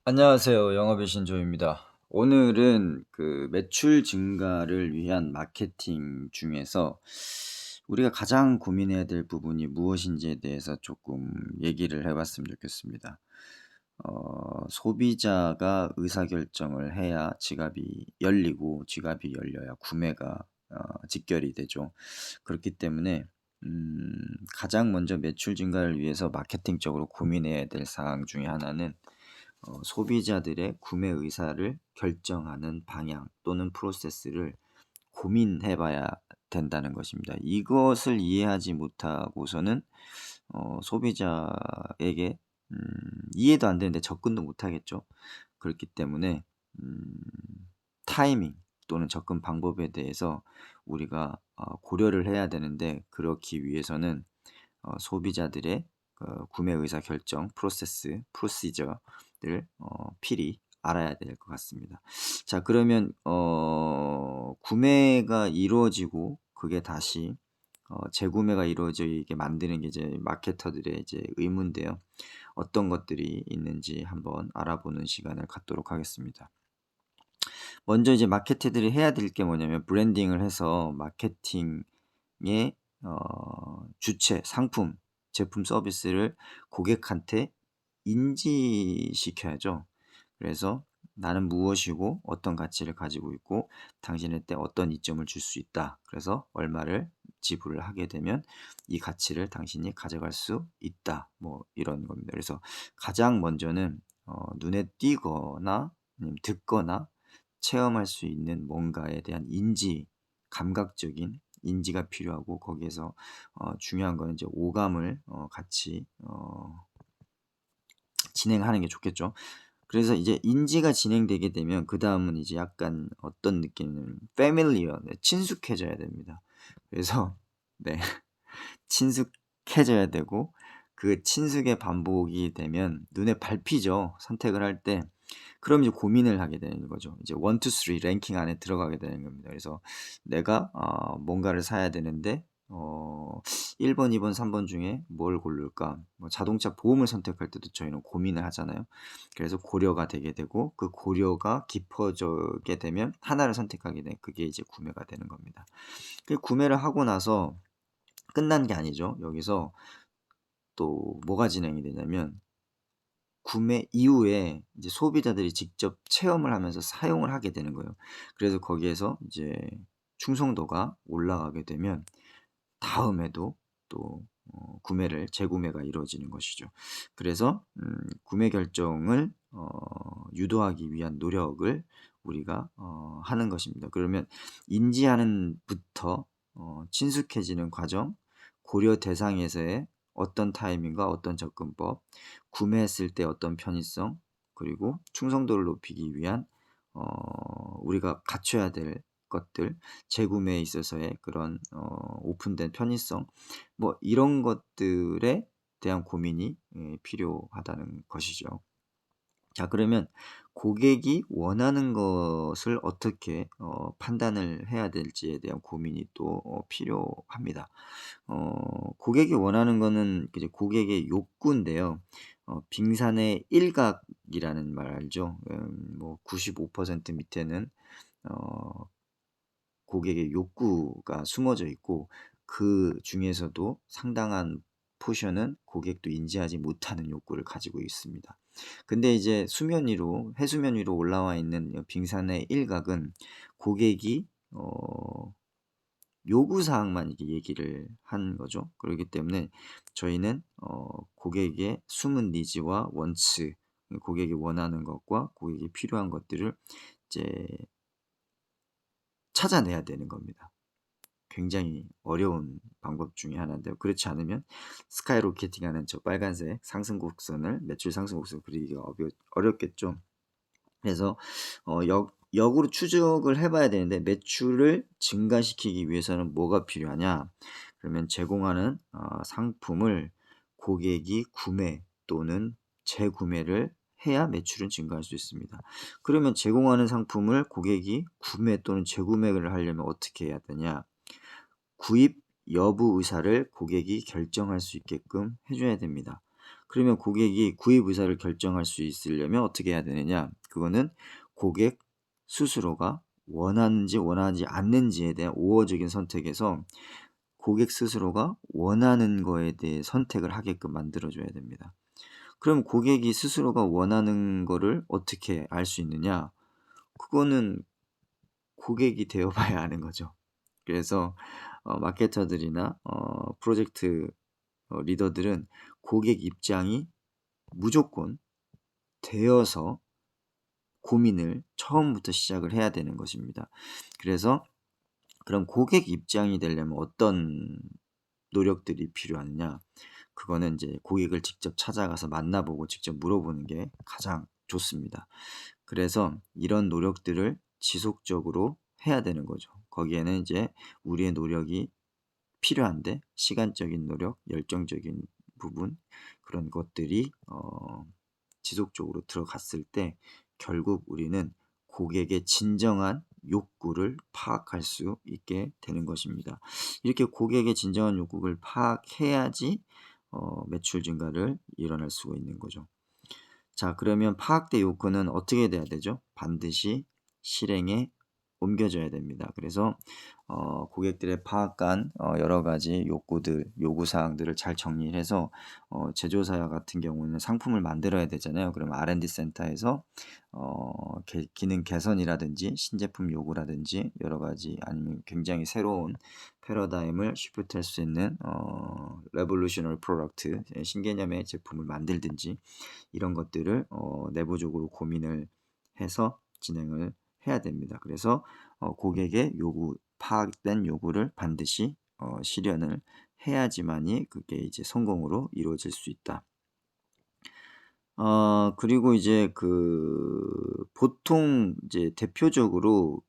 안녕하세요. 영업의 신조입니다. 오늘은 그 매출 증가를 위한 마케팅 중에서 우리가 가장 고민해야 될 부분이 무엇인지에 대해서 조금 얘기를 해 봤으면 좋겠습니다. 소비자가 의사결정을 해야 지갑이 열리고 지갑이 열려야 구매가 직결이 되죠. 그렇기 때문에 음 가장 먼저 매출 증가를 위해서 마케팅적으로 고민해야 될 사항 중에 하나는 소비자들의 구매 의사를 결정하는 방향 또는 프로세스를 고민해 봐야 된다는 것입니다. 이것을 이해하지 못하고서는 소비자에게 이해도 안 되는데 접근도 못 하겠죠. 그렇기 때문에 음 타이밍 또는 접근 방법에 대해서 우리가 고려를 해야 되는데, 그렇기 위해서는 소비자들의 구매 의사 결정 프로세스, 프로시저를 필히 알아야 될 것 같습니다. 자, 그러면 구매가 이루어지고 그게 다시 재구매가 이루어지게 만드는 게 이제 마케터들의 이제 의무인데요. 어떤 것들이 있는지 한번 알아보는 시간을 갖도록 하겠습니다. 먼저 이제 마케터들이 해야 될 게 뭐냐면 브랜딩을 해서 마케팅의 주체, 상품, 제품, 서비스를 고객한테 인지시켜야죠. 그래서 나는 무엇이고 어떤 가치를 가지고 있고 당신한테 어떤 이점을 줄 수 있다. 그래서 얼마를 지불을 하게 되면 이 가치를 당신이 가져갈 수 있다. 뭐 이런 겁니다. 그래서 가장 먼저는 눈에 띄거나 아니면 듣거나 체험할 수 있는 뭔가에 대한 인지, 감각적인 인지가 필요하고, 거기에서 중요한 거는 이제 오감을 같이 진행하는 게 좋겠죠. 그래서 이제 인지가 진행되게 되면 그다음은 이제 약간 어떤 느낌이냐면 familiar, 네, 친숙해져야 됩니다. 그래서 네. 친숙해져야 되고, 그 친숙의 반복이 되면 눈에 밟히죠, 선택을 할 때. 그럼 이제 고민을 하게 되는 거죠. 이제 1, 2, 3 랭킹 안에 들어가게 되는 겁니다. 그래서 내가 뭔가를 사야 되는데 1 번, 2 번, 3번 중에 뭘 고를까? 뭐 자동차 보험을 선택할 때도 저희는 고민을 하잖아요. 그래서 고려가 되게 되고, 그 고려가 깊어지게 되면 하나를 선택하게 되 그게 이제 구매가 되는 겁니다. 그 구매를 하고 나서 끝난 게 아니죠. 여기서 또 뭐가 진행이 되냐면 구매 이후에 이제 소비자들이 직접 체험을 하면서 사용을 하게 되는 거예요. 그래서 거기에서 이제 충성도가 올라가게 되면 다음에도 또 구매를 재구매가 이루어지는 것이죠. 그래서 구매 결정을 유도하기 위한 노력을 우리가 하는 것입니다. 그러면 인지하는 부터 친숙해지는 과정, 고려 대상에서의 어떤 타이밍과 어떤 접근법, 구매했을 때 어떤 편의성, 그리고 충성도를 높이기 위한 우리가 갖춰야 될 것들, 재구매에 있어서의 그런 오픈된 편의성, 뭐 이런 것들에 대한 고민이 필요하다는 것이죠. 자, 그러면 고객이 원하는 것을 어떻게 판단을 해야 될지에 대한 고민이 또 필요합니다. 고객이 원하는 거는 이제 고객의 욕구인데요. 빙산의 일각이라는 말 알죠? 뭐 95% 밑에는 어 고객의 욕구가 숨어져 있고, 그중에서도 상당한 포션은 고객도 인지하지 못하는 욕구를 가지고 있습니다. 근데 이제 수면 위로, 해수면 위로 올라와 있는 빙산의 일각은 고객이 요구 사항만 이렇게 얘기를 한 거죠. 그렇기 때문에 저희는 고객의 숨은 니즈와 원츠, 고객이 원하는 것과 고객이 필요한 것들을 이제 찾아내야 되는 겁니다. 굉장히 어려운 방법 중에 하나인데요. 그렇지 않으면 스카이로켓팅하는 저 빨간색 상승 곡선을, 매출 상승 곡선을 그리기가 어렵겠죠. 그래서 역으로 추적을 해 봐야 되는데, 매출을 증가시키기 위해서는 뭐가 필요하냐? 그러면 제공하는 상품을 고객이 구매 또는 재구매를 해야 매출은 증가할 수 있습니다. 그러면 제공하는 상품을 고객이 구매 또는 재구매를 하려면 어떻게 해야 되냐? 구입 여부 의사를 고객이 결정할 수 있게끔 해 줘야 됩니다. 그러면 고객이 구입 의사를 결정할 수 있으려면 어떻게 해야 되느냐? 그거는 고객 스스로가 원하는지 원하지 않는지에 대한 우호적인 선택에서 고객 스스로가 원하는 거에 대해 선택을 하게끔 만들어 줘야 됩니다. 그럼 고객이 스스로가 원하는 거를 어떻게 알 수 있느냐? 그거는 고객이 되어 봐야 아는 거죠. 그래서 마케터들이나 프로젝트 리더들은 고객 입장이 무조건 되어서 고민을 처음부터 시작을 해야 되는 것입니다. 그래서 그럼 고객 입장이 되려면 어떤 노력들이 필요하느냐? 그거는 이제 고객을 직접 찾아가서 만나보고 직접 물어보는 게 가장 좋습니다. 그래서 이런 노력들을 지속적으로 해야 되는 거죠. 거기에는 이제 우리의 노력이 필요한데 시간적인 노력, 열정적인 부분 그런 것들이 지속적으로 들어갔을 때 결국 우리는 고객의 진정한 욕구를 파악할 수 있게 되는 것입니다. 이렇게 고객의 진정한 욕구를 파악해야지 매출 증가를 일어날 수가 있는 거죠. 자, 그러면 파악된 욕구는 어떻게 돼야 되죠? 반드시 실행에 옮겨져야 됩니다. 그래서 고객들의 파악한 여러 가지 욕구들, 요구 사항들을 잘 정리해서 제조사 같은 경우는 상품을 만들어야 되잖아요. 그럼 R&D 센터에서 기능 개선이라든지 신제품 요구라든지 여러 가지 아니면 굉장히 새로운 패러다임을 시프트할 수 있는 레볼루셔너리 프로덕트 신개념의 제품을 만들든지 이런 것들을 내부적으로 고민을 해서 진행을 해야 됩니다. 그래서 고객의 요구 파악된 요구를 반드시 실현을 해야지만이 그게 이제 성공으로 이루어질 수 있다. 그리고 이제 보통 이제 대표적으로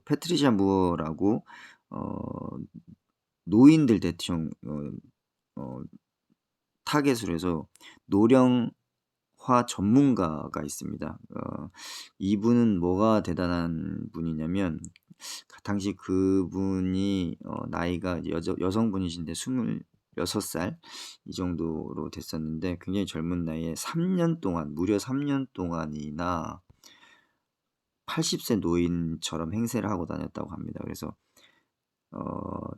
패트리샤 무어라고 어 노인들 대충 어 타겟으로 해서 노령화 전문가가 있습니다. 이분은 뭐가 대단한 분이냐면 당시 그분이 나이가 이제 여성분이신데 26살 이 정도로 됐었는데 굉장히 젊은 나이에 3년 동안 무려 3년 동안이나 80세 노인처럼 행세를 하고 다녔다고 합니다. 그래서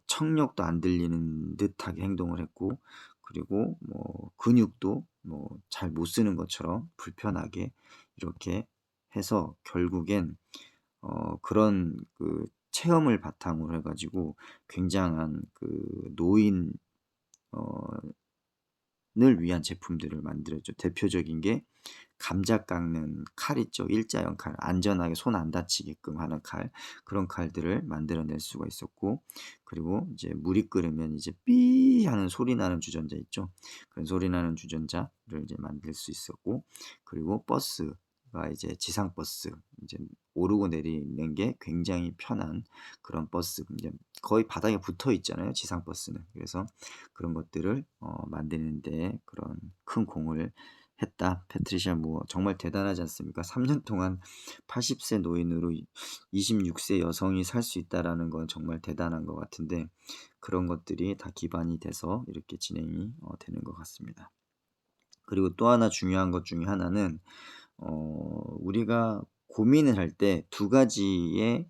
청력도 안 들리는 듯하게 행동을 했고 그리고 뭐 근육도 뭐 잘 못 쓰는 것처럼 불편하게 이렇게 해서 결국엔 그런 체험을 바탕으로 해 가지고 굉장한 노인 어 을 위한 제품들을 만들었죠. 대표적인 게 감자 깎는 칼 있죠. 일자형 칼. 안전하게 손 안 다치게끔 하는 칼. 그런 칼들을 만들어낼 수가 있었고 그리고 이제 물이 끓으면 이제 삐 하는 소리 나는 주전자 있죠. 그런 소리 나는 주전자를 이제 만들 수 있었고 그리고 버스가 이제 지상버스 이제 오르고 내리는 게 굉장히 편한 그런 버스 이제 거의 바닥에 붙어 있잖아요, 지상버스는. 그래서 그런 것들을 만드는 데 그런 큰 공을 했다. 패트리샤 무어 정말 대단하지 않습니까? 3년 동안 80세 노인으로 26세 여성이 살 수 있다라는 건 정말 대단한 것 같은데 그런 것들이 다 기반이 돼서 이렇게 진행이 되는 것 같습니다. 그리고 또 하나 중요한 것 중에 하나는 우리가 고민을 할 때 두 가지의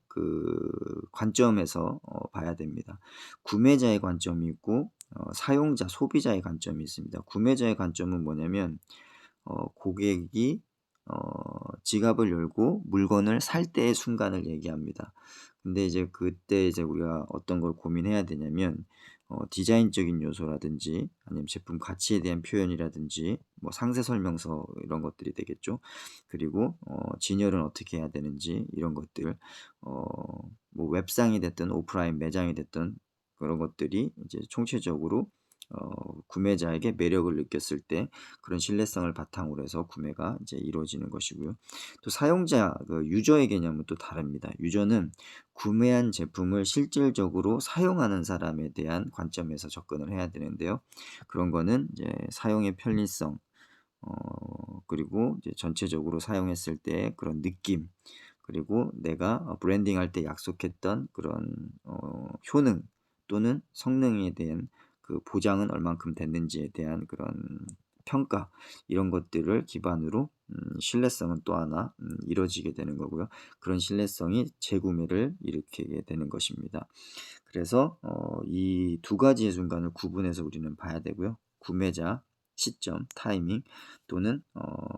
관점에서 봐야 됩니다. 구매자의 관점이 있고 사용자, 소비자의 관점이 있습니다. 구매자의 관점은 뭐냐면 고객이 지갑을 열고 물건을 살 때의 순간을 얘기합니다. 근데 이제 그때 이제 우리가 어떤 걸 고민해야 되냐면 디자인적인 요소라든지 아니면 제품 가치에 대한 표현이라든지 뭐 상세 설명서 이런 것들이 되겠죠. 그리고 진열은 어떻게 해야 되는지 이런 것들 뭐 웹상이 됐든 오프라인 매장이 됐든 그런 것들이 이제 총체적으로 구매자에게 매력을 느꼈을 때 그런 신뢰성을 바탕으로 해서 구매가 이제 이루어지는 것이고요. 또 사용자 유저의 개념은 또 다릅니다. 유저는 구매한 제품을 실질적으로 사용하는 사람에 대한 관점에서 접근을 해야 되는데요. 그런 거는 이제 사용의 편리성 그리고 이제 전체적으로 사용했을 때 그런 느낌 그리고 내가 브랜딩할 때 약속했던 그런 효능 또는 성능에 대한 보장은 얼만큼 됐는지에 대한 그런 평가 이런 것들을 기반으로 신뢰성은 또 하나 이루어지게 되는 거고요. 그런 신뢰성이 재구매를 일으키게 되는 것입니다. 그래서 이 두 가지의 순간을 구분해서 우리는 봐야 되고요. 구매자 시점, 타이밍 또는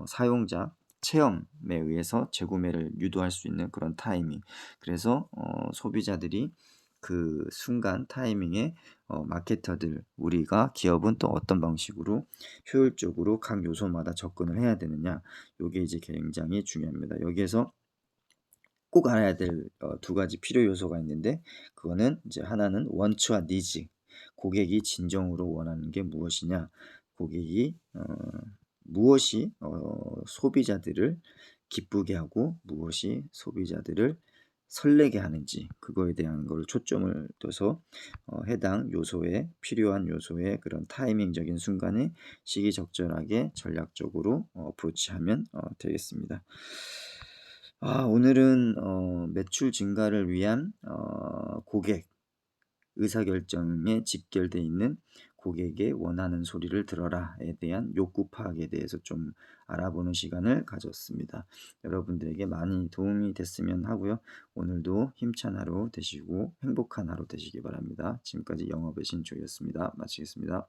사용자 체험에 의해서 재구매를 유도할 수 있는 그런 타이밍. 그래서 소비자들이 그 순간 타이밍에 마케터들 우리가 기업은 또 어떤 방식으로 효율적으로 각 요소마다 접근을 해야 되느냐. 요게 이제 굉장히 중요합니다. 여기에서 꼭 알아야 될 두 가지 필요 요소가 있는데 그거는 이제 하나는 원츠와 니즈. 고객이 진정으로 원하는 게 무엇이냐. 고객이 무엇이 소비자들을 기쁘게 하고 무엇이 소비자들을 설레게 하는지 그거에 대한 걸 초점을 둬서 해당 요소에 필요한 요소의 그런 타이밍적인 순간에 시기적절하게 전략적으로 어프로치하면 되겠습니다. 오늘은 매출 증가를 위한 고객 의사결정에 직결돼 있는 고객의 원하는 소리를 들어라에 대한 욕구 파악에 대해서 좀 알아보는 시간을 가졌습니다. 여러분들에게 많이 도움이 됐으면 하고요. 오늘도 힘찬 하루 되시고 행복한 하루 되시기 바랍니다. 지금까지 영업의 신조였습니다. 마치겠습니다.